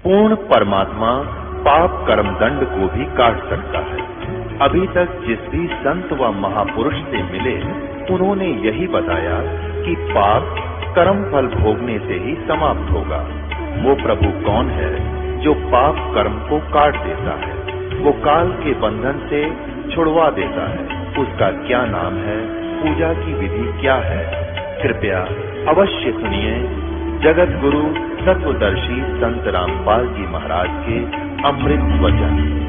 पूर्ण परमात्मा पाप कर्म दंड को भी काट सकता है। अभी तक जिस भी संत व महापुरुष से मिले उन्होंने यही बताया कि पाप कर्म फल भोगने से ही समाप्त होगा। वो प्रभु कौन है जो पाप कर्म को काट देता है, वो काल के बंधन से छुड़वा देता है। उसका क्या नाम है, पूजा की विधि क्या है? कृपया अवश्य सुनिए जगत गुरु तत्वदर्शी संत रामपाल जी महाराज के अमृत वचन।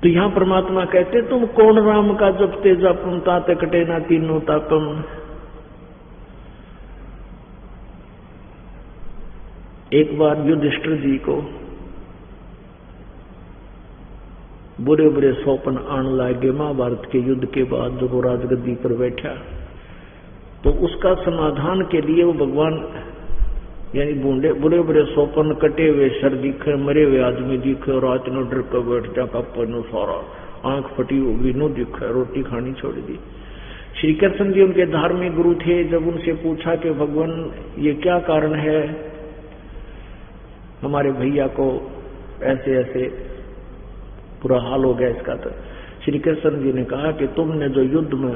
तो यहां परमात्मा कहते तुम कौन राम का जपते जपम ताते कटे ना तीनों तापम। एक बार युधिष्ठिर जी को बुरे बुरे सौपन आने लगे महाभारत के युद्ध के बाद जब वो राजगद्दी पर बैठा, तो उसका समाधान के लिए वो भगवान यानी बुरे बुरे सौपन, कटे हुए सर दिखे, मरे हुए आदमी दिखे, रात नो डर कर बैठ जा कपनो सारा, आंख फटी होगी नो दिखे, रोटी खानी छोड़ दी। श्री कृष्ण जी उनके धार्मिक गुरु थे। जब उनसे पूछा कि भगवान ये क्या कारण है हमारे भैया को ऐसे ऐसे बुरा हाल हो गया इसका, तो श्री कृष्ण जी ने कहा कि तुमने जो युद्ध में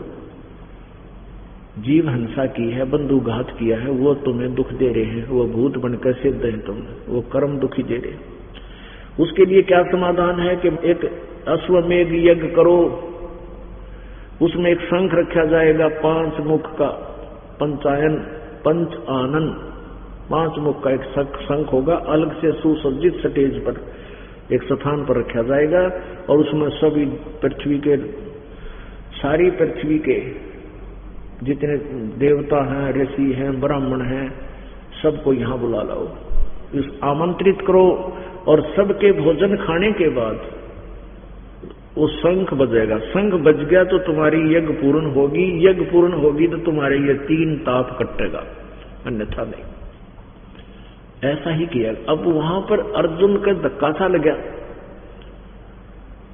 जीव हिंसा की है, बंधुघात किया है, वो तुम्हें दुख दे रहे हैं, वो भूत बनकर सिद्ध है, तुमने वो कर्म दुखी दे रहे। उसके लिए क्या समाधान है कि एक अश्वमेध यज्ञ करो, उसमें एक शंख रखा जाएगा 5 मुख का, पंचायन पंच आनन 5 मुख का एक शंख होगा, अलग से सुसज्जित स्टेज पर एक स्थान पर रखा जाएगा, और उसमें सभी पृथ्वी के सारी पृथ्वी के जितने देवता हैं, ऋषि हैं, ब्राह्मण हैं, सबको यहां बुला लाओ, इस आमंत्रित करो, और सबके भोजन खाने के बाद वो शंख बजेगा। शंख बज गया तो तुम्हारी यज्ञ पूर्ण होगी, यज्ञ पूर्ण होगी तो तुम्हारे ये 3 ताप कटेगा, अन्यथा नहीं। ऐसा ही किया। अब वहां पर अर्जुन का धक्का सा लगा।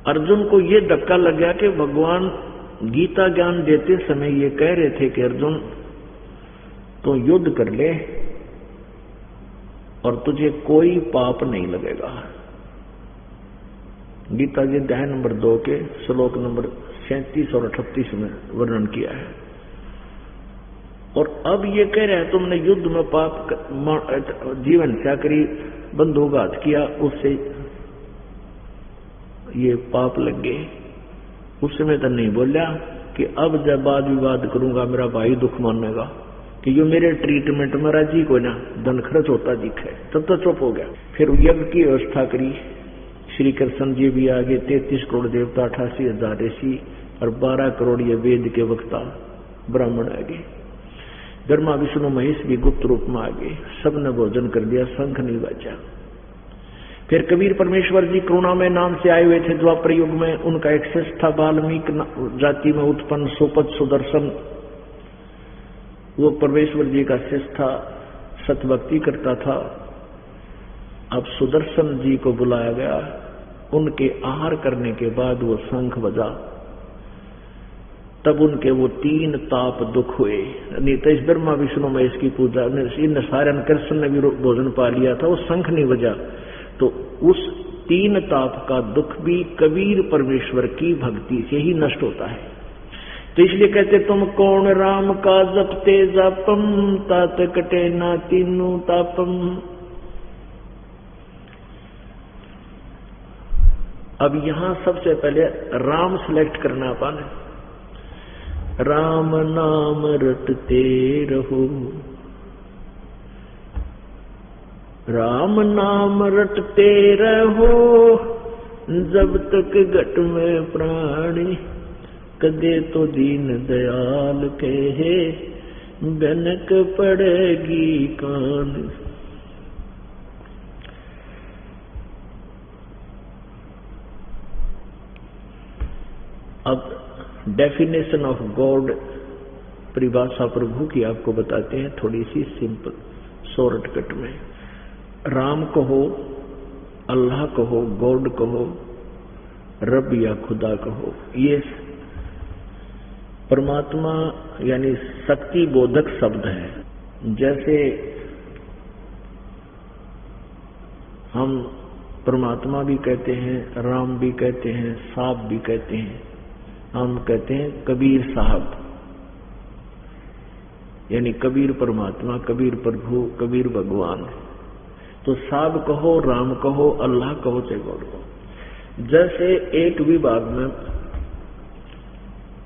अर्जुन को ये धक्का लग गया कि भगवान गीता ज्ञान देते समय ये कह रहे थे कि अर्जुन तो युद्ध कर ले और तुझे कोई पाप नहीं लगेगा। गीता जी अध्याय नंबर 2 के श्लोक नंबर 37 और 38 में वर्णन किया है। और अब ये कह रहे हैं तुमने युद्ध में पाप जीवन हत्या करी, बंधुघात किया, उससे ये पाप लग गए। उस समय तो नहीं बोला कि अब जब वाद विवाद करूंगा मेरा भाई दुख मानेगा कि जो मेरे ट्रीटमेंट में राजी को ना धन खर्च होता दिखे, तब तो चुप हो गया। फिर यज्ञ की व्यवस्था करी। श्री कृष्ण जी भी आगे, 33 करोड़ देवता, 88,000 ऋषि और 12 करोड़ ये वेद के वक्ता ब्राह्मण आगे। ब्रह्मा विष्णु महेश भी गुप्त रूप में आगे, सबने भोजन कर दिया, शंख नहीं बचा। फिर कबीर परमेश्वर जी करुणा में नाम से आए हुए थे द्वापर युग में। उनका एक शिष्य था वाल्मीकि जाति में उत्पन्न सोपत सुदर्शन, वो परमेश्वर जी का शिष्य था, सतभक्ति करता था। अब सुदर्शन जी को बुलाया गया। उनके आहार करने के बाद वो शंख बजा, तब उनके वो 3 ताप दुख हुए। नहीं तो इस ब्रह्मा विष्णु महेश की पूजा इन सारे कृष्ण ने भी भोजन पा लिया था, वो शंख नहीं बजा, तो उस 3 ताप का दुख भी कबीर परमेश्वर की भक्ति से ही नष्ट होता है। तो इसलिए कहते तुम कौन राम का जपते जपम तात कटे ना तीनों तापम। अब यहां सबसे पहले राम सिलेक्ट करना अपन। राम नाम रटते रहो, राम नाम रटते रहो, जब तक घट में प्राणी, कदे तो दीन दयाल कहे, गनक पड़ेगी कान। अब डेफिनेशन ऑफ गॉड, परिभाषा प्रभु की आपको बताते हैं थोड़ी सी सिंपल शॉर्टकट में। राम कहो, अल्लाह कहो, गॉड कहो, रब या खुदा कहो, ये परमात्मा यानी शक्ति बोधक शब्द है। जैसे हम परमात्मा भी कहते हैं, राम भी कहते हैं, साहब भी कहते हैं। हम कहते हैं कबीर साहब, यानी कबीर परमात्मा, कबीर प्रभु, कबीर भगवान। तो साहब कहो, राम कहो, अल्लाह कहो, चाहे गॉड कहो। जैसे एक विभाग में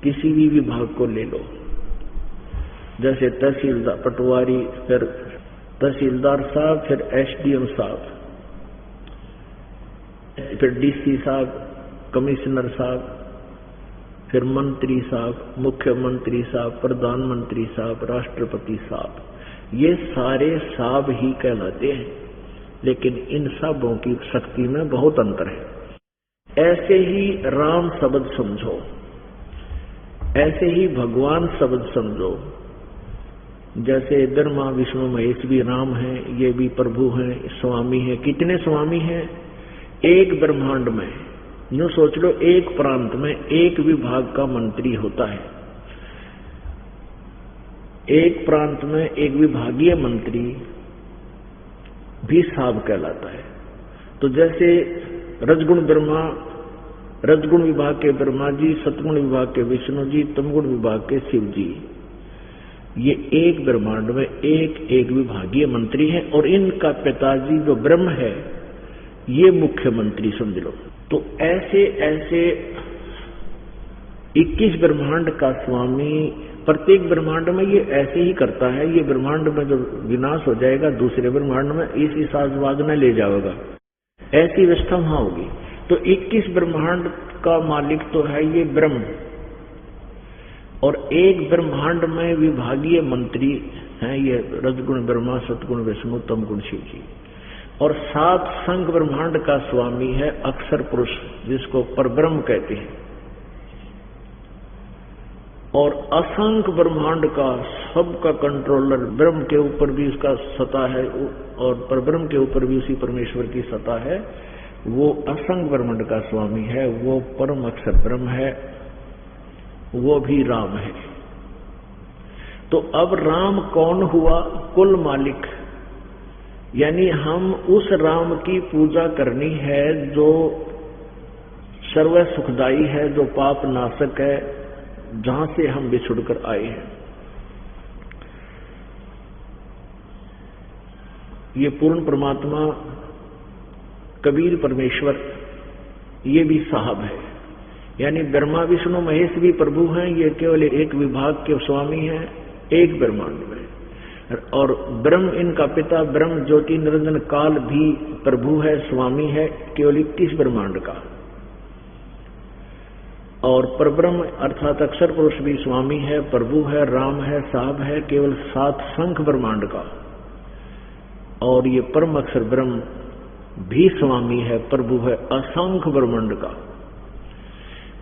किसी भी विभाग को ले लो, जैसे तहसीलदार, पटवारी, फिर तहसीलदार साहब, फिर एसडीएम साहब, फिर डीसी साहब, कमिश्नर साहब, फिर मंत्री साहब, मुख्यमंत्री साहब, प्रधानमंत्री साहब, राष्ट्रपति साहब। ये सारे साहब ही कहलाते हैं, लेकिन इन साहबों की शक्ति में बहुत अंतर है। ऐसे ही राम शब्द समझो, ऐसे ही भगवान शब्द समझो। जैसे ब्रह्मा विष्णु महेश भी राम हैं, ये भी प्रभु हैं, स्वामी हैं। कितने स्वामी हैं? एक ब्रह्मांड में, यूं सोच लो, एक प्रांत में एक विभाग का मंत्री होता है। एक प्रांत में एक विभागीय मंत्री भी साहब कहलाता है। तो जैसे रजगुण ब्रह्मा, रजगुण विभाग के ब्रह्मा जी, सतगुण विभाग के विष्णु जी, तमगुण विभाग के शिव जी, ये एक ब्रह्मांड में एक एक विभागीय मंत्री हैं। और इनका पिताजी जो ब्रह्म है, ये मुख्यमंत्री समझ लो। तो ऐसे ऐसे 21 ब्रह्मांड का स्वामी, प्रत्येक ब्रह्मांड में ये ऐसे ही करता है। ये ब्रह्मांड में जो विनाश हो जाएगा, दूसरे ब्रह्मांड में इसी साजवाग न ले जाएगा, ऐसी व्यवस्था वहां होगी। तो 21 ब्रह्मांड का मालिक तो है ये ब्रह्म, और एक ब्रह्मांड में विभागीय मंत्री हैं ये रजगुण ब्रह्मा, सतगुण विष्णु, तमगुण शिव जी। और 7 संघ ब्रह्मांड का स्वामी है अक्षर पुरुष, जिसको परब्रह्म कहते हैं। और असंख्य ब्रह्मांड का सबका कंट्रोलर, ब्रह्म के ऊपर भी उसका सत्ता है और परब्रह्म के ऊपर भी उसी परमेश्वर की सत्ता है। वो असंख्य ब्रह्मांड का स्वामी है, वो परम अक्षर ब्रह्म है, वो भी राम है। तो अब राम कौन हुआ? कुल मालिक। यानी हम उस राम की पूजा करनी है जो सर्व सुखदाई है, जो पाप नाशक है, जहां से हम बिछुड़कर आए हैं। ये पूर्ण परमात्मा, कबीर परमेश्वर, ये भी साहब है। यानी ब्रह्मा विष्णु महेश भी प्रभु हैं, ये केवल एक विभाग के स्वामी हैं एक ब्रह्मांड में। और ब्रह्म इनका पिता ब्रह्म ज्योति निरंजन काल भी प्रभु है, स्वामी है, केवल 21 ब्रह्मांड का। और परब्रह्म अर्थात अक्षर पुरुष भी स्वामी है, प्रभु है, राम है, साहब है, केवल 7 संख ब्रह्मांड का। और ये परम अक्षर ब्रह्म भी स्वामी है, प्रभु है, असंख्य ब्रह्मांड का।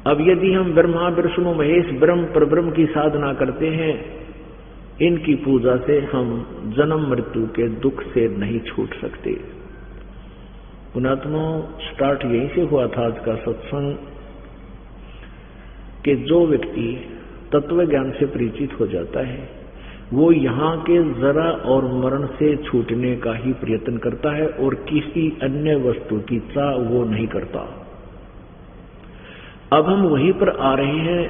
अब यदि हम ब्रह्मा विष्णु महेश ब्रह्म परब्रह्म की साधना करते हैं, इनकी पूजा से हम जन्म मृत्यु के दुख से नहीं छूट सकते। पुणात्मा, स्टार्ट यहीं से हुआ था आज का सत्संग, कि जो व्यक्ति तत्व ज्ञान से परिचित हो जाता है, वो यहाँ के जरा और मरण से छूटने का ही प्रयत्न करता है और किसी अन्य वस्तु की चाह वो नहीं करता। अब हम वहीं पर आ रहे हैं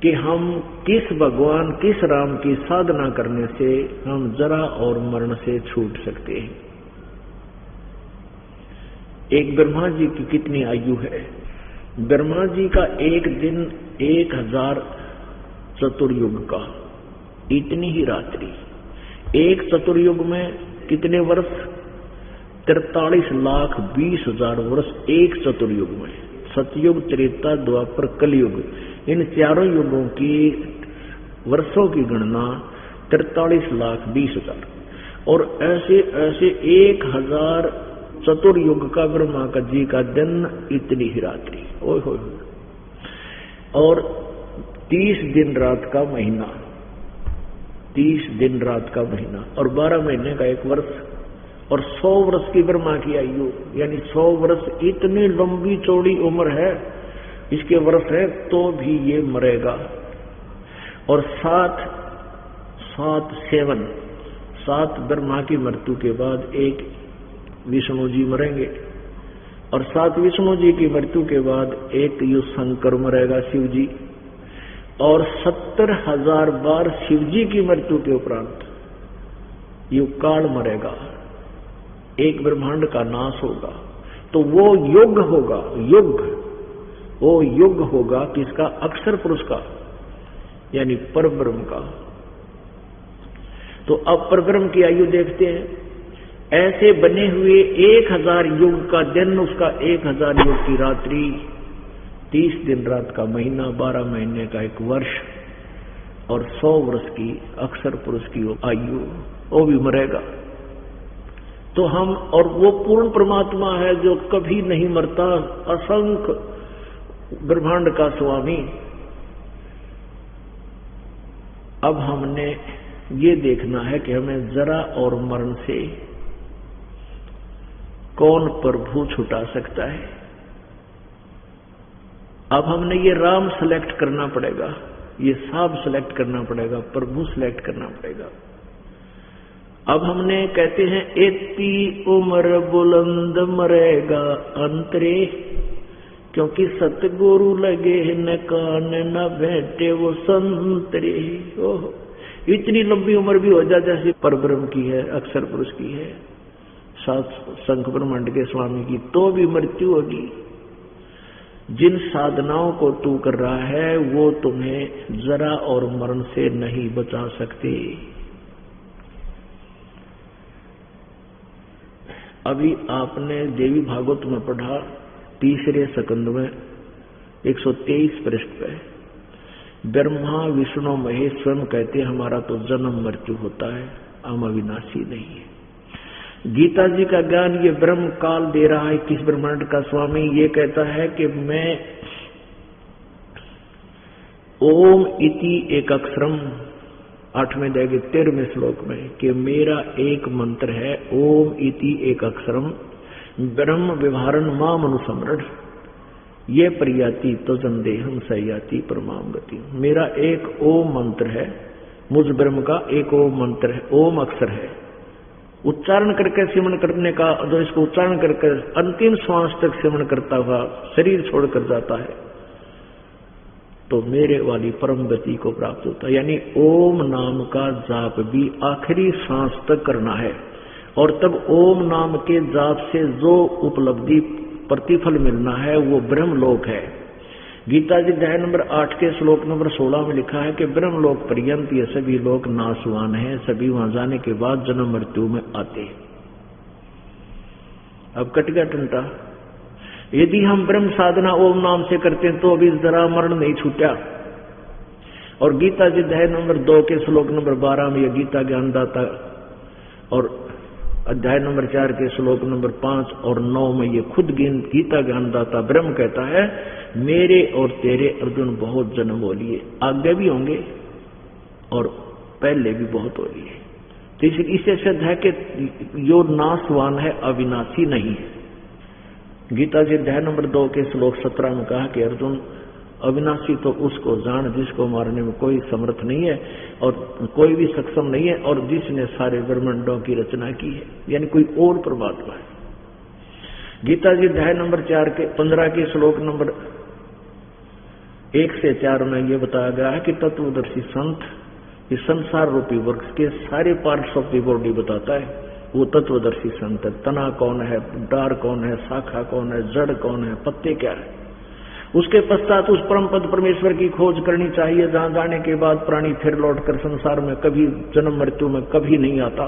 कि हम किस भगवान, किस राम की साधना करने से हम जरा और मरण से छूट सकते हैं। एक ब्रह्मा जी की कितनी आयु है? ब्रह्मा जी का एक दिन 1000 चतुर्युग का, इतनी ही रात्रि। एक चतुर्युग में कितने वर्ष? 43,20,000 वर्ष एक चतुर्युग में। सतयुग, त्रेता, द्वापर, कलयुग, इन चारों युगों की वर्षों की गणना 43,20,000। और ऐसे ऐसे 1000 चतुर्युग का ब्रह्मा का जी का दिन, इतनी ही रात्रि। ओए होए। और 30 दिन रात का महीना, 30 दिन रात का महीना, और 12 महीने का एक वर्ष, और 100 वर्ष की ब्रह्मा की आयु, यानी 100 वर्ष। इतनी लंबी चौड़ी उम्र है, इसके वर्ष है तो भी ये मरेगा। और 7 ब्रह्मा की मृत्यु के बाद एक विष्णु जी मरेंगे, और 7 विष्णु जी की मृत्यु के बाद एक युग शंकर मरेगा, शिव जी। और 70,000 बार शिव जी की मृत्यु के उपरांत युग काल मरेगा, एक ब्रह्मांड का नाश होगा। तो वो युग होगा, वो युग होगा किसका? अक्षर पुरुष का, यानी परब्रह्म का। तो अब परब्रह्म की आयु देखते हैं। ऐसे बने हुए 1000 युग का दिन, उसका 1000 युग की रात्रि, 30 दिन रात का महीना, 12 महीने का एक वर्ष, और 100 वर्ष की अक्षर पुरुष की आयु, वो भी मरेगा। तो हम, और वो पूर्ण परमात्मा है जो कभी नहीं मरता, असंख्य ब्रह्मांड का स्वामी। अब हमने ये देखना है कि हमें जरा और मरण से कौन प्रभु छुटा सकता है। अब हमने ये राम सेलेक्ट करना पड़ेगा, ये साहब सेलेक्ट करना पड़ेगा, प्रभु सेलेक्ट करना पड़ेगा। अब हमने कहते हैं इतनी उम्र बुलंद मरेगा अंतरे, क्योंकि सतगुरु लगे न कान न बैठे वो संतरे। ओह, इतनी लंबी उम्र भी हो जाए जैसे परब्रह्म की है, अक्षर पुरुष की है, 7 शंख ब्रह्मांड के स्वामी की, तो भी मृत्यु होगी। जिन साधनाओं को तू कर रहा है वो तुम्हें जरा और मरण से नहीं बचा सकते। अभी आपने देवी भागवत में पढ़ा, तीसरे स्कंद में 123 पृष्ठ पे, ब्रह्मा विष्णु महेश स्वयं कहते हमारा तो जन्म मृत्यु होता है, हम अविनाशी नहीं है। गीता जी का ज्ञान ये ब्रह्म काल दे रहा है, किस ब्रह्मांड का स्वामी ये कहता है कि मैं ओम इति एक अक्षरम, 8वें अध्याय के 13वें श्लोक में, कि मेरा एक मंत्र है, ओम इति एक अक्षरम ब्रह्म व्यवहारन माम अनुसमरण, ये परियाति तो संदेहम सयाति परमाम गति। मेरा एक ओम मंत्र है, मुझ ब्रह्म का एक ओम मंत्र है, ओम अक्षर है। उच्चारण करके सिमरण करने का, जो इसको उच्चारण करके अंतिम श्वास तक सिमरण करता हुआ शरीर छोड़कर जाता है तो मेरे वाली परम गति को प्राप्त होता है। यानी ओम नाम का जाप भी आखिरी सांस तक करना है, और तब ओम नाम के जाप से जो उपलब्धि प्रतिफल मिलना है वो ब्रह्मलोक है। गीता जी अध्याय नंबर 8 के श्लोक नंबर 16 में लिखा है कि ब्रह्मलोक पर्यंत ये सभी लोग नाशवान हैं, सभी वहां जाने के बाद जन्म मृत्यु में आते हैं। अब कट गया टंटा। यदि हम ब्रह्म साधना ओम नाम से करते हैं तो अभी जरा मरण नहीं छूटा। और गीता जी अध्याय नंबर 2 के श्लोक नंबर 12 में यह गीता ज्ञानदाता, और अध्याय नंबर 4 के श्लोक नंबर 5 और 9 में ये खुद गीता ज्ञानदाता ब्रह्म कहता है, मेरे और तेरे अर्जुन बहुत जन्म हो लिए, आगे भी होंगे और पहले भी बहुत हो लिए। तो इससे सिद्ध है कि जो नाशवान है अविनाशी नहीं है। गीता जी अध्याय नंबर 2 के श्लोक 17 में कहा कि अर्जुन अविनाशी तो उसको जान जिसको मारने में कोई समर्थ नहीं है और कोई भी सक्षम नहीं है, और जिसने सारे ब्रह्मांडों की रचना की है, यानी कोई और परमात्मा है। गीता जी अध्याय नंबर 4 के 15 के श्लोक नंबर 1 से 4 में यह बताया गया है कि तत्वदर्शी संत इस संसार रूपी वृक्ष के सारे पार्ट्स ऑफ द बॉडी बताता है, वो तत्वदर्शी संत है। तना कौन है, डार कौन है, शाखा कौन है, जड़ कौन है, पत्ते क्या है। उसके पश्चात उस परम पद परमेश्वर की खोज करनी चाहिए, जहां जाने के बाद प्राणी फिर लौटकर संसार में कभी जन्म मृत्यु में कभी नहीं आता।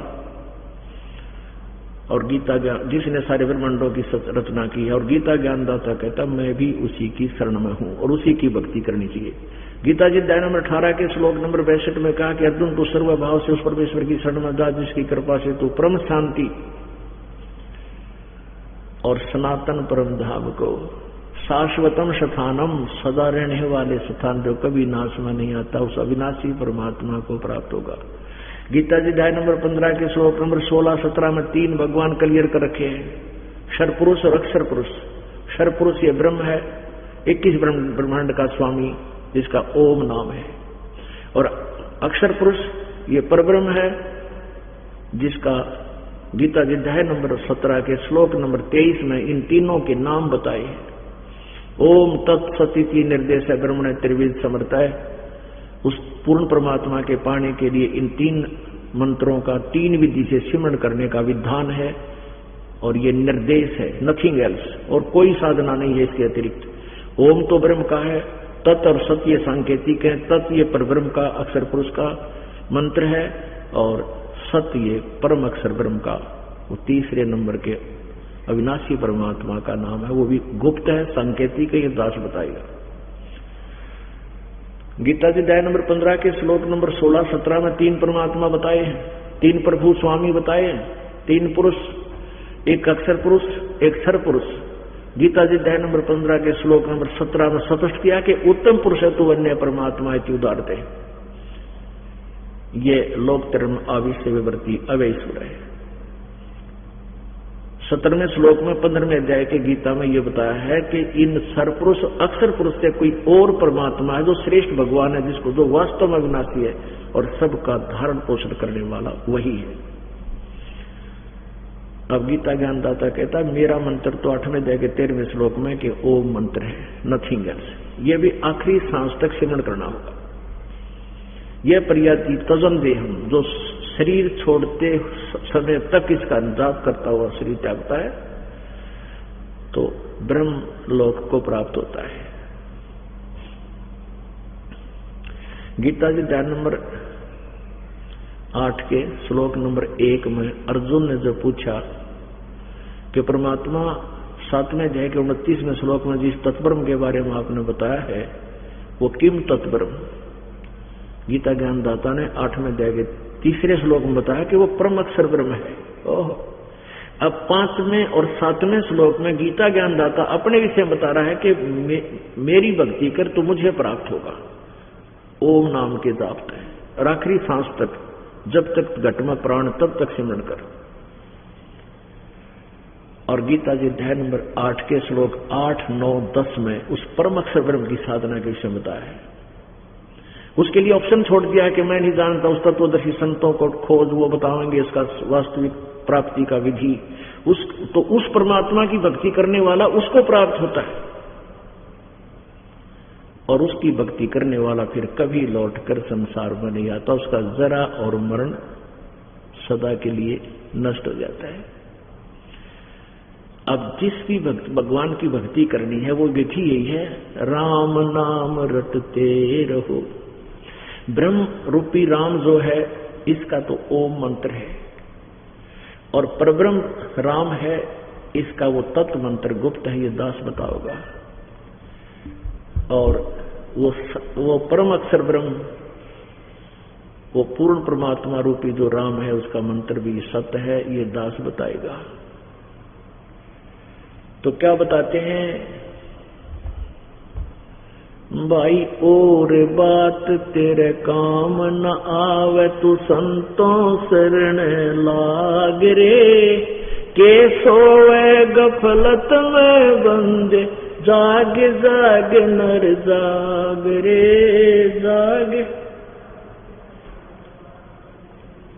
और गीता ज्ञान जिसने सारे ब्रह्मांडों की रचना की है, और गीता ज्ञानदाता कहता मैं भी उसी की शरण में हूं और उसी की भक्ति करनी चाहिए। गीता जी अध्याय नंबर 18 के श्लोक नंबर 62 में कहा कि अर्जुन तू सर्वभाव से उस परमेश्वर की शरण में जा जिसकी कृपा से तू परम शांति और सनातन परम धाम को, शाश्वतम स्थानम, सदा रहने वाले स्थान जो कभी नाश में नहीं आता, उस अविनाशी परमात्मा को प्राप्त होगा। गीता जी अध्याय नंबर 15 के श्लोक नंबर 16-17 में 3 भगवान क्लियर कर रखे हैं, क्षर पुरुष और अक्षर पुरुष। क्षर पुरुष ये ब्रह्म है, 21 ब्रह्मांड का स्वामी जिसका ओम नाम है, और अक्षर पुरुष ये परब्रह्म है जिसका गीता जी अध्याय नंबर 17 के श्लोक नंबर 23 में इन तीनों के नाम बताए हैं। ओम तत्सदिति निर्देश है ब्रह्मण त्रिविध समर्थ। उस पूर्ण परमात्मा के पाने के लिए इन 3 मंत्रों का 3 विधि से सिमरण करने का विधान है, और ये निर्देश है, नथिंग एल्स, और कोई साधना नहीं है इसके अतिरिक्त। ओम तो ब्रह्म का है, तत् और सत्य सांकेतिक है। तत् ये परब्रह्म का अक्षर पुरुष का मंत्र है, और सत्य ये परम अक्षर ब्रह्म का वो तीसरे नंबर के अविनाशी परमात्मा का नाम है। वो भी गुप्त है, सांकेतिक है, ये दास बताएगा। गीता जी अध्याय नंबर 15 के श्लोक नंबर 16-17 में 3 परमात्मा बताए हैं, 3 प्रभु स्वामी बताए हैं, 3 पुरुष, एक अक्षर पुरुष, एक क्षर पुरुष। गीता जी अध्याय नंबर 15 के श्लोक नंबर 17 में स्पष्ट किया कि उत्तम पुरुष है तो अन्य परमात्मा है उदारते। ये लोकतर आविश्य विवर्ती अवैश्वर है। 17वें श्लोक में 15वें अध्याय के गीता में यह बताया है कि इन सरपुरुष अक्षर पुरुष से कोई और परमात्मा है जो श्रेष्ठ भगवान है, जिसको जो वास्तव में विनाशी है और सबका धारण पोषण करने वाला वही है। अब गीता ज्ञानदाता कहता है मेरा मंत्र तो 8वें अध्याय के 13वें श्लोक में कि ओम मंत्र है, नथिंग एल्स। ये भी आखिरी सांस तक सिमरण करना होगा। यह प्रयाति तजन दे हम जो शरीर छोड़ते समय तक इसका जाप करता हुआ शरीर त्यागता है तो ब्रह्म लोक को प्राप्त होता है। गीता जी अध्याय नंबर 8 के श्लोक नंबर 1 में अर्जुन ने जो पूछा कि परमात्मा 7वें अध्याय के 29वें श्लोक में जिस तत्ब्रह्म के बारे में आपने बताया है वो किम तत्ब्रह्म, गीता ज्ञानदाता ने 8वें अध्याय के 3रे श्लोक में बताया कि वो परम अक्षर ब्रह्म है। ओह, अब 5वें और 7वें श्लोक में गीता ज्ञानदाता अपने विषय बता रहा है कि मेरी भक्ति कर तो मुझे प्राप्त होगा। ओम नाम के जाप है और आखिरी सांस तक, जब तक घट में प्राण तब तक सिमरण कर। और गीता जी अध्याय नंबर 8 के श्लोक 8, 9, 10 में उस परम अक्षर ब्रह्म की साधना के विषय बताया है। उसके लिए ऑप्शन छोड़ दिया है कि मैं नहीं जानता, उस तत्वदर्शी संतों को खोज, वो बताएंगे इसका वास्तविक प्राप्ति का विधि। उस परमात्मा की भक्ति करने वाला उसको प्राप्त होता है और उसकी भक्ति करने वाला फिर कभी लौटकर संसार में नहीं आता। उसका जरा और मरण सदा के लिए नष्ट हो जाता है। अब जिस भी भगवान की भक्ति करनी है वो विधि यही है, राम नाम रटते रहो। ब्रह्म रूपी राम जो है इसका तो ओम मंत्र है और परब्रह्म राम है, इसका वो तत्व मंत्र गुप्त है, ये दास बताओगा। और वो परम अक्षर ब्रह्म, वो पूर्ण परमात्मा रूपी जो राम है उसका मंत्र भी सत्य है, ये दास बताएगा। तो क्या बताते हैं भाई, और बात तेरे काम न आवे तू संतों शरण लाग रे, के सोवे गफलत में बंदे जाग जाग नर जाग रे जाग।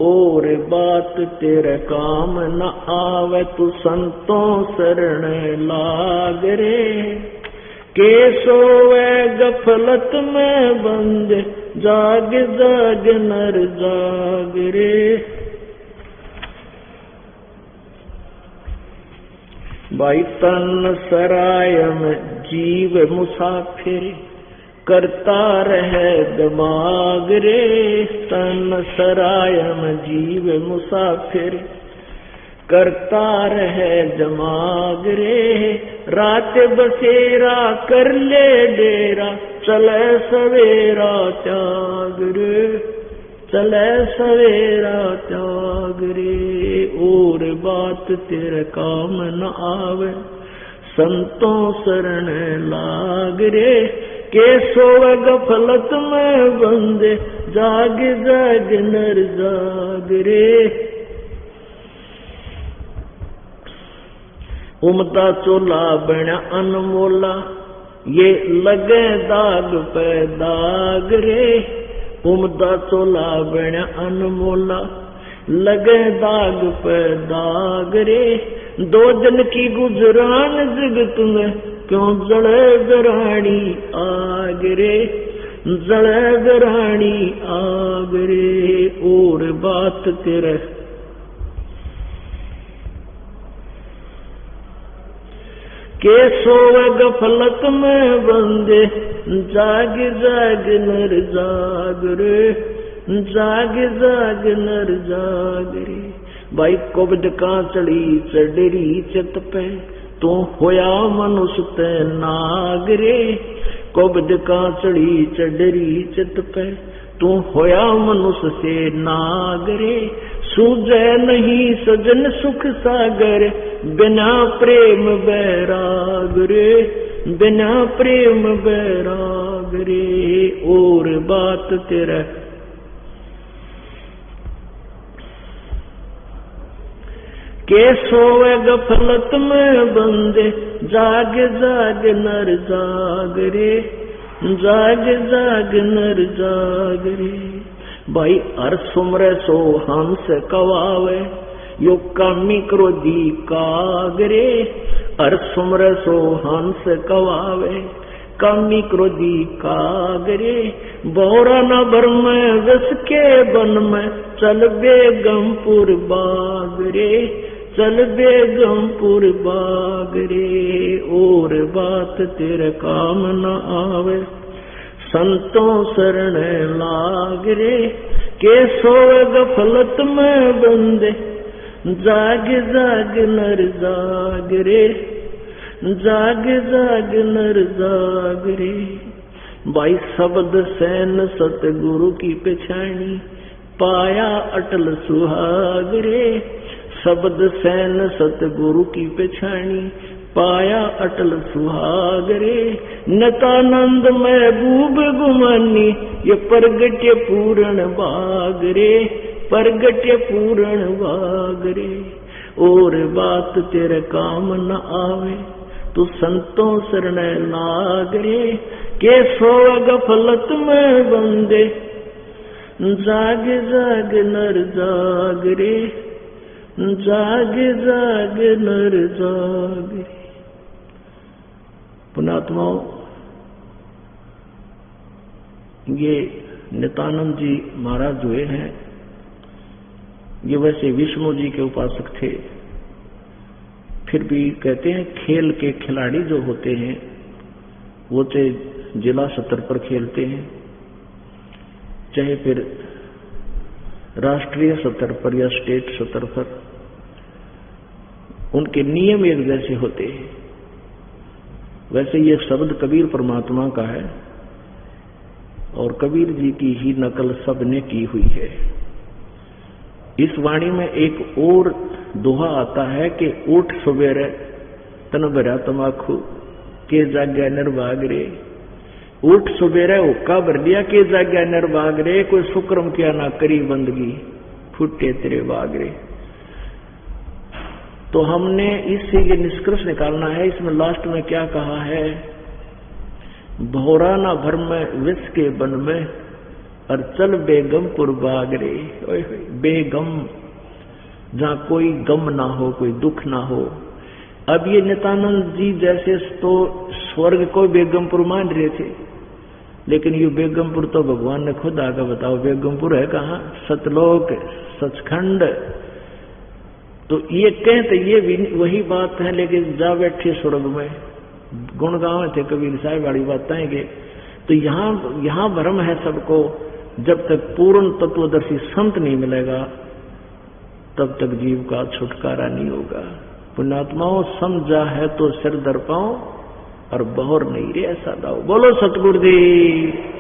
और बात तेरे काम न आवे तू संतों शरण लाग रे, के सोवे गफलत में बंद जाग जाग नर जाग रे। भाई तन सराय में जीव मुसाफिर करता रहे दिमाग रे, तन सराय में जीव मुसाफिर करता रहे दिमाग रे, रात बसेरा कर ले डेरा चले सवेरा त्याग रे, चले सवेरा त्याग रे। और बात तेरे काम न आवे संतों शरण लाग रे, के सोव गफलत में बंदे जाग जाग नर जाग रे। उमदा चोला बना अनमोला ये लगे दाग पे दाग रे, उमदा चोला बना अनमोला लगे दाग पे दाग रे। दो दिन की गुजरान जगत में क्यों जड़े गरानी आग रे, जड़े गरानी आग रे। और बात तेरे के सोवे गफलत में बंदे जाग जाग नर जाग रे, जाग जाग नर जाग रे। भाई कुब्द का चढ़ी चढ़ी चित पे तू होया मनुष्य ते नाग रे, कुब्द का चढ़ी चढ़ी चित पे तू होया मनुष्य से नाग रे। सूझे नहीं सजन सुख सागर बिना प्रेम बैराग रे, बिना प्रेम बैराग रे। और बात तेरा के सोवे गफलत में बंदे जाग जाग नर जाग रे, जाग जाग नर जाग रे। भाई हर सुमरे सो हंस कवावे यो कामी क्रोधी कागरे, हर सुमरे सो हंस कवावे कामी क्रोधी कागरे। बोरा न भर में विष के बन में चल बेगमपुर बाग रे, चल बेगमपुर बाग रे। और बात तेरे काम न आवे संतों शरण लाग रे, के सोवे गफलत में बंदे जाग जाग नर जाग रे, जाग जाग नर जाग रे। भाई शब्द सैन सतगुरु की पछाणी पाया अटल सुहाग रे, शब्द सैन सतगुरु की पछाणी पाया अटल सुहाग रे। नतानंद महबूब गुमानी ये परगट्य पूर्ण बाग रे, परगट्य पूर्ण बाग रे। और बात तेरे काम न आवे तू संतों शरण लाग रे, के सोवे गफलत में बंदे जाग जाग नर जाग रे, जाग जाग नर जाग रे। पुणात्माओं, ये नित्यानंद जी महाराज जो हैं ये वैसे विष्णु जी के उपासक थे, फिर भी कहते हैं खेल के खिलाड़ी जो होते हैं वो चाहे जिला स्तर पर खेलते हैं चाहे फिर राष्ट्रीय स्तर पर या स्टेट स्तर पर, उनके नियम एक जैसे होते हैं। वैसे ये शब्द कबीर परमात्मा का है और कबीर जी की ही नकल सबने की हुई है। इस वाणी में एक और दोहा आता है कि उठ सवेरे तन भरा तमाखू के जाग्या निर्भाग रे। उठ सवेरे हुक्का भर लिया के जाग्या निर्भाग रे, कोई शुक्रम किया ना करी बंदगी फुटे तेरे बाग रे। तो हमने इससे ये निष्कर्ष निकालना है, इसमें लास्ट में क्या कहा है, भौरा ना भर में विष के बन में और चल बेगमपुर बाग रे। बेगम, जहाँ कोई गम ना हो, कोई दुख ना हो। अब ये नित्यानंद जी जैसे तो स्वर्ग को बेगमपुर मान रहे थे, लेकिन ये बेगमपुर तो भगवान ने खुद आकर बताओ बेगमपुर है कहाँ, सतलोक सचखंड तो ये कहते ये भी वही बात है, लेकिन जा बैठे स्वर्ग में गुण गावे थे कबीर साहब वाली बात आएंगे। तो यहाँ भ्रम है सबको। जब तक पूर्ण तत्वदर्शी संत नहीं मिलेगा तब तक जीव का छुटकारा नहीं होगा। पुण्यात्माओं, समझा है तो सिर धर पाओ और बहोर नहीं रे ऐसा दाओ। बोलो सतगुरुदेव।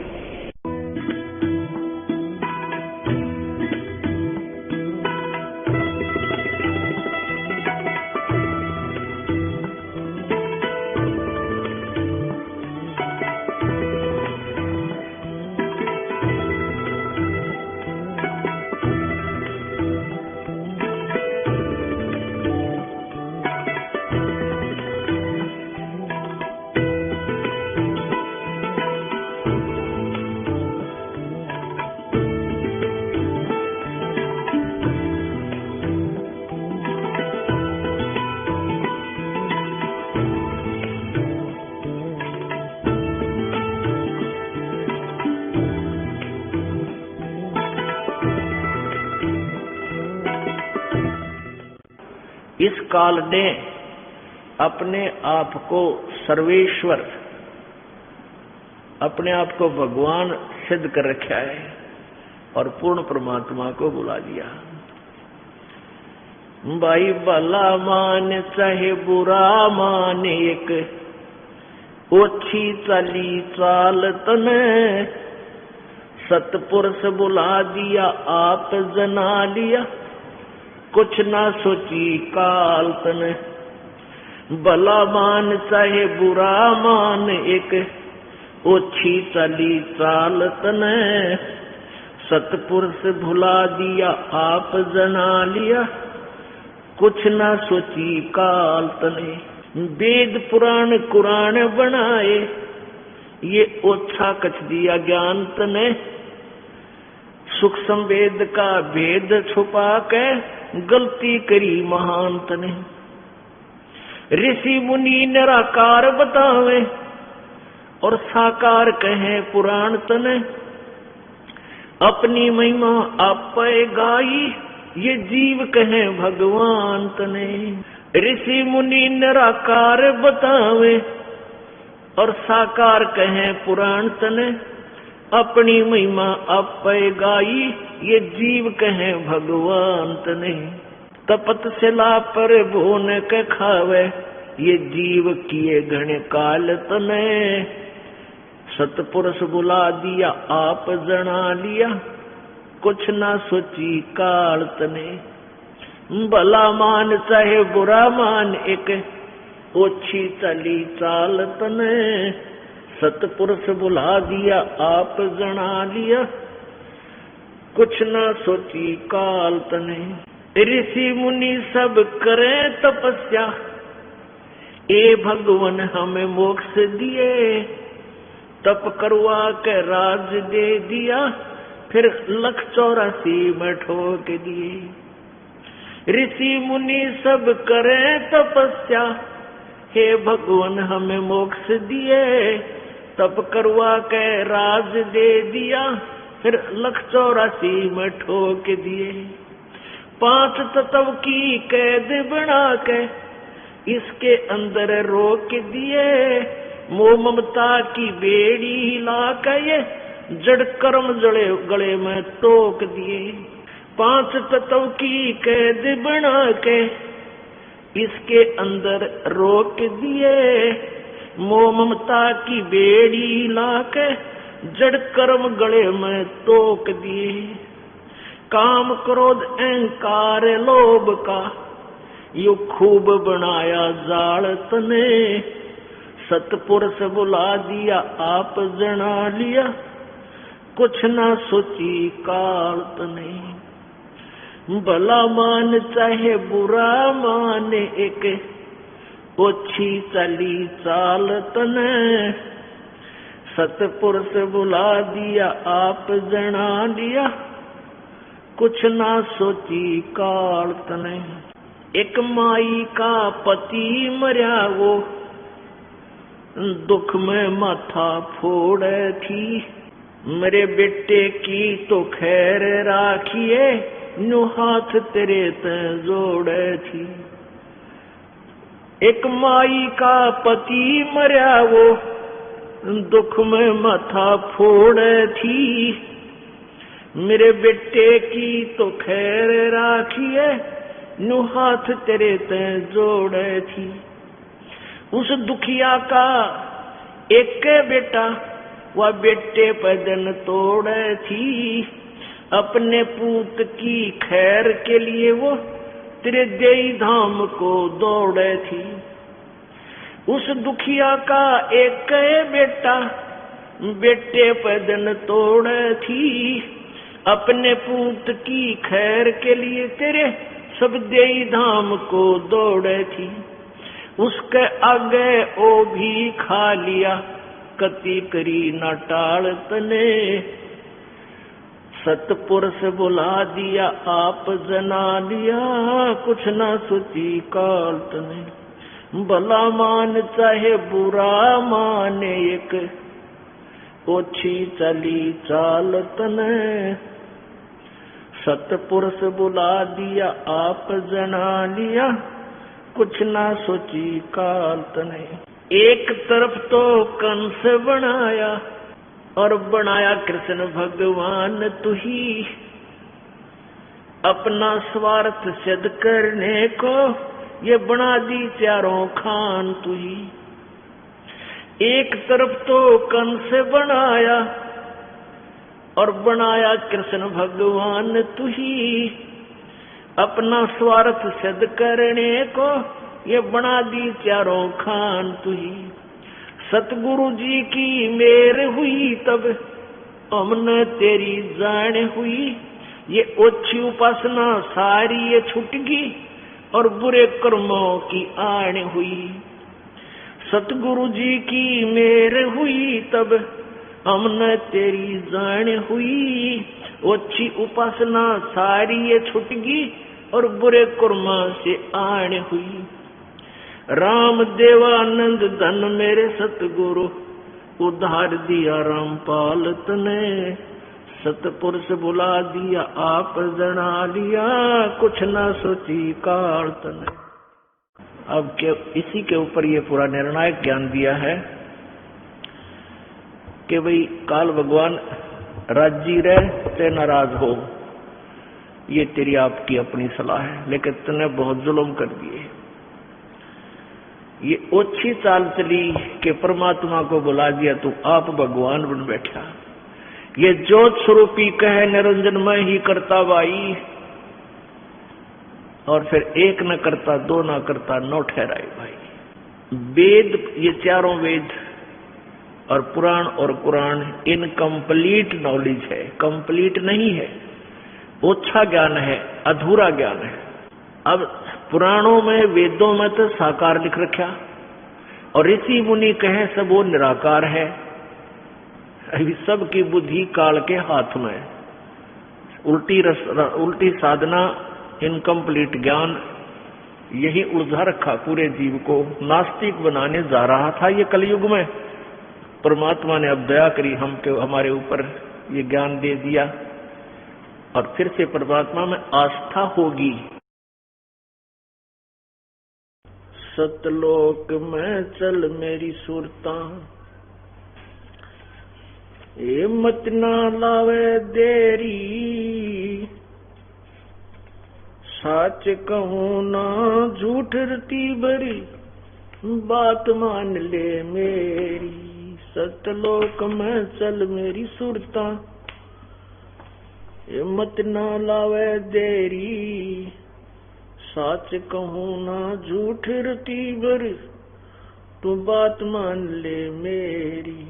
इस काल ने अपने आप को सर्वेश्वर, अपने आप को भगवान सिद्ध कर रखा है और पूर्ण परमात्मा को बुला दिया। भाई भला मान चाहे बुरा मान, एक ओछी चाली चाल तने, सतपुरुष बुला दिया आप जना लिया, कुछ ना सोची काल तने। भला मान चाहे बुरा मान, एक ओछी चली चाल तने, सतपुरुष भुला दिया आप जना लिया, कुछ ना सोची काल तने। वेद पुराण कुरान बनाए, ये ओछा कछ दिया ज्ञान तने, सूक्ष्म वेद का भेद छुपा के गलती करी महांत ने। ऋषि मुनि निराकार बतावे और साकार कहे पुराण तने, अपनी महिमा आप गाई ये जीव कहे भगवान तने। ऋषि मुनि निराकार बतावे और साकार कहे पुराण तने, अपनी महिमा आप गाई ये जीव कहे भगवान तने। तपस्या पर भोन के खावे ये जीव किए घने काल तने, सतपुरुष बुला दिया आप जना लिया, कुछ ना सोची काल तने। भला मान चाहे बुरा मान, एक ओछी चली चाल तने, सतपुरुष बुला दिया आप जना लिया, कुछ ना सोची काल तने। ऋषि मुनि सब करे तपस्या, ए भगवान हमें मोक्ष दिए, तप करवा के राज दे दिया, फिर 184 में ठोक दिए। ऋषि मुनि सब करे तपस्या, हे भगवान हमें मोक्ष दिए, तप करवा के राज दे दिया, फिर 184 में ठोक दिए। 5 तत्व की कैद बना के इसके अंदर रोक दिए, मोह ममता की बेड़ी ला के ये जड़ कर्म जड़े गले में टोक दिए। 5 तत्व की कैद बना के इसके अंदर रोक दिए, मोह ममता की बेड़ी लाके जड़ कर्म गले में टोक दिए। काम क्रोध अहंकार लोभ का यू खूब बनाया जाल तने, सतपुरुष बुला दिया आप जना लिया, कुछ ना सोची काल तने। भला मान चाहे बुरा मान, एक ओछी चली चाल तने, सतपुरुष बुला दिया आप जना लिया, कुछ ना सोची काल तने। एक माई का पति मरया वो दुख में माथा फोड़े थी, मेरे बेटे की तो खैर राखिए न्यू हाथ तेरे ते जोड़े थी। एक माई का पति मरया वो दुख में माथा फोड़े थी। मेरे बेटे की तो खैर राखिए न्यू हाथ तेरे ते जोड़े थी। उस दुखिया का एक बेटा वह बेटे पर जन तोड़े थी। अपने पूत की खैर के लिए वो तेरे देई धाम को दौड़े थी। उस दुखिया का एक बेटा बेटे पर जन तोड़े थी। अपने पूत की खैर के लिए तेरे सब देई धाम को दौड़े थी। उसके आगे ओ भी खा लिया कति करी न टाल तने। सतपुरुष बुला दिया आप जना लिया कुछ न सोची काल तने। भला मान चाहे बुरा माने एक ओछी चली चाल तने। सतपुरुष बुला दिया आप जना लिया कुछ ना सोची काल तने। एक तरफ तो कंस बनाया और बनाया कृष्ण भगवान तू ही। अपना स्वार्थ सिद्ध करने को ये बना दी चारों खान तू ही। एक तरफ तो कंस बनाया और बनाया कृष्ण भगवान तू ही। अपना स्वार्थ सिद्ध करने को ये बना दी चारों खान तू ही। सतगुरु जी की मेर हुई तब हमने तेरी जान हुई। ये ओछी उपासना सारी ये छूट गई और बुरे कर्मों की आन हुई। सतगुरु जी की मेर हुई तब हमने तेरी जान हुई। ओछी उपासना सारी ये छूट गई और बुरे कर्मों से आन हुई। राम देवानंद धन मेरे सतगुरु उद्धार दिया रामपाल तने। सतपुरुष बुला दिया आप जना लिया कुछ न सोची काल तने। अब इसी के ऊपर ये पूरा निर्णायक ज्ञान दिया है कि भाई काल भगवान राजी रहे ते नाराज हो, ये तेरी आपकी अपनी सलाह है, लेकिन तूने बहुत जुल्म कर दिए। ये ओछी चाल चली कि परमात्मा को बुला दिया तू आप भगवान बन बैठा। ये ज्योत स्वरूपी कहे निरंजन मैं ही करता भाई, और फिर एक न करता दो न करता नौ ठहराए भाई। वेद ये चारों वेद और पुराण और कुरान इनकम्प्लीट नॉलेज है, कंप्लीट नहीं है, ओछा ज्ञान है, अधूरा ज्ञान है। अब पुराणों में वेदों में तो साकार लिख रखा और ऋषि मुनि कहे सब वो निराकार है। अभी सबकी बुद्धि काल के हाथ में, उल्टी साधना, इनकम्प्लीट ज्ञान, यही उलझा रखा पूरे जीव को, नास्तिक बनाने जा रहा था ये कलयुग में। परमात्मा ने अब दया करी हमारे ऊपर ये ज्ञान दे दिया और फिर से परमात्मा में आस्था होगी। सतलोक में चल मेरी सुरता ये मत ना लावे देरी। सच कहूं ना झूठ रटी भरी बात मान ले मेरी। सतलोक में चल मेरी सुरता ये मत ना लावे देरी। सच कहूं ना झूठ रटी भर तू बात मान ले मेरी।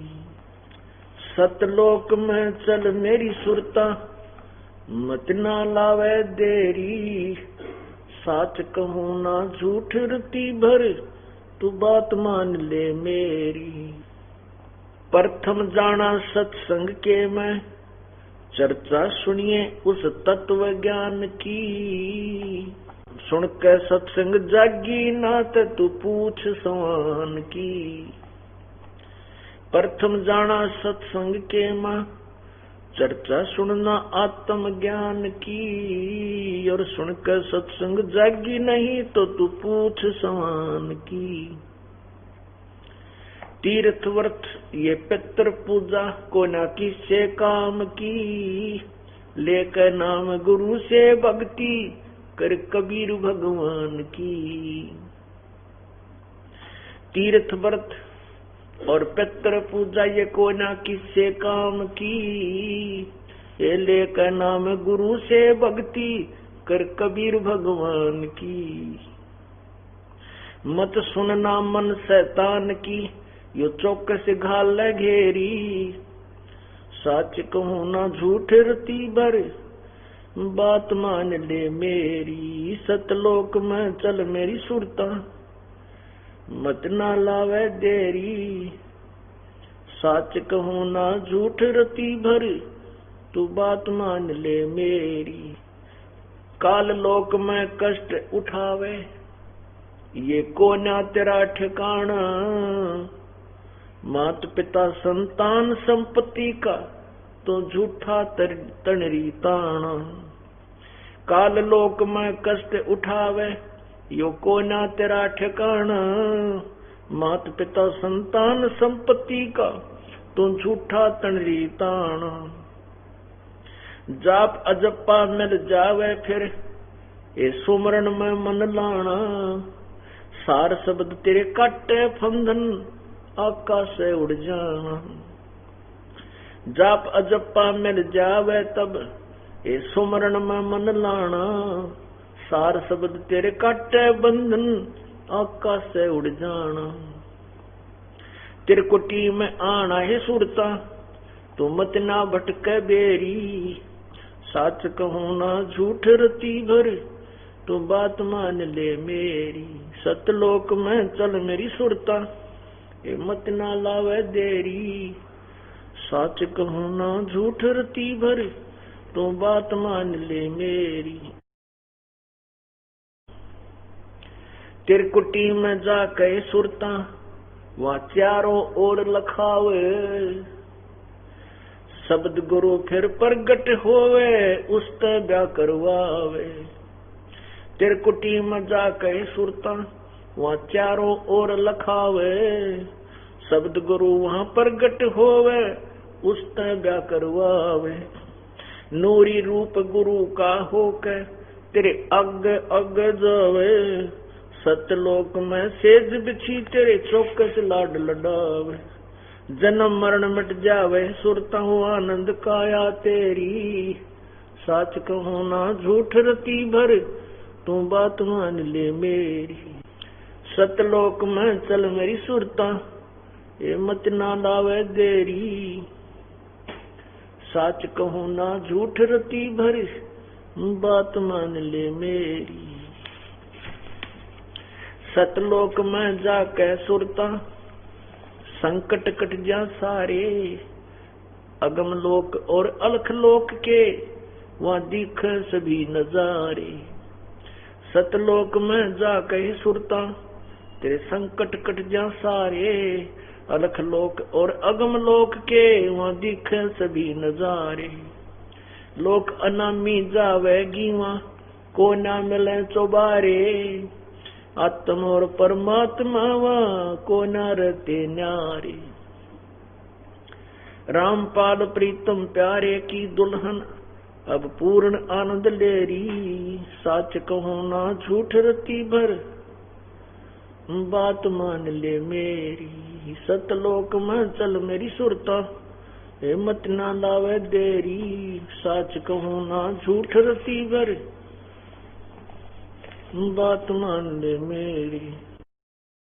सतलोक में चल मेरी सुरता मत ना लावे देरी। सच कहूं ना झूठ रटी भर तू बात मान ले मेरी। प्रथम जाना सत्संग के मैं चर्चा सुनिए उस तत्व ज्ञान की। सुन के सत्संग जागी नात तू पूछ सवान की। प्रथम जाना सत्संग के मां चर्चा सुनना आत्म ज्ञान की, और सुनकर सत्संग जागी नहीं तो तू पूछ समान की। तीर्थ व्रत ये पितृ पूजा को ना किसे काम की, लेकर नाम गुरु से भक्ति कर कबीर भगवान की। तीर्थ व्रत और पितृ पूजा ये को ना किसे काम की, ये लेकर नाम गुरु से भक्ति कर कबीर भगवान की। मत सुनना मन शैतान की, यो चौकस घाल घेरी, सच कहूं ना झूठ रती भर, बात मान ले मेरी। सतलोक में चल मेरी सुरता, मत ना लावे देरी, सच कहूं ना झूठ रती भर, तू बात मान ले मेरी। काल लोक में कष्ट उठावे, ये कोना तेरा ठिकाना, मात पिता संतान संपत्ति का तो झूठा तणरी ताना। काल लोक में कष्ट उठावे, यो कोना तेरा ठिकाना, मात पिता संतान संपत्ति का तो झूठा तणरी ताना। जाप अजप्पा मिल जावे फिर, ये सुमरण में मन लाना, सार शब्द तेरे काटे फंदन, आकाश से उड़ जाना। जाप अजप्पा मिल जावे तब, ये सुमरण में मन लाना, सार शब्द तेरे काटे बंधन, आकाश से उड़ जाना। त्रिकुटी में आना है सुरता, तो मत ना भटके बेरी, सच कहूं ना झूठ रती भर, तो बात मान ले मेरी। सतलोक में चल मेरी सुरता, ये मत ना लावे देरी, सच कहूं ना झूठ रती भर, तो बात मान ले मेरी। त्रिकुटी में जाके सुरता, वहाँ चारों ओर लखावे, शब्द गुरु फिर प्रगट होवे, उस ते ब्याह करवावे। त्रिकुटी में जाके सुरता, वहाँ चारों ओर लखावे, शब्द गुरु वहाँ प्रगट होवे, उस ते ब्याह करवावे। नूरी रूप गुरु का होके तेरे अग अग जावे, सतलोक में सेज बिछी तेरे चौकस लाड लडावे। जन्म मरण मिट जावे, सुरता हूँ आनंद काया तेरी, सच कहूं ना झूठ रती भर, तू बात मान ले मेरी। सतलोक में चल मेरी सुरता, ये मत ना लावे देरी, सच कहूं ना झूठ रती भर, बात मान ले मेरी। सतलोक में जाके सुरता, संकट कट जा सारे, अगम लोक और अलख लोक के वहाँ दिख सभी नजारे। सतलोक में जाके सुरता, तेरे संकट कट जा सारे, अलख लोक और अगम लोक के वहाँ दिख सभी नजारे। लोक अनामी जावेगी वहाँ, को ना मिले चौबारे, आत्मा और परमात्मा वहाँ को ना रहते न्यारे। रामपाल प्रीतम प्यारे की दुल्हन, अब पूर्ण आनंद लेरी, सच कहूं ना झूठ रती भर, बात मान ले मेरी। सतलोक में चल मेरी सुरता, हिम्मत ना लावे देरी, सच कहूं ना झूठ रती भर, बात मान ले मेरी।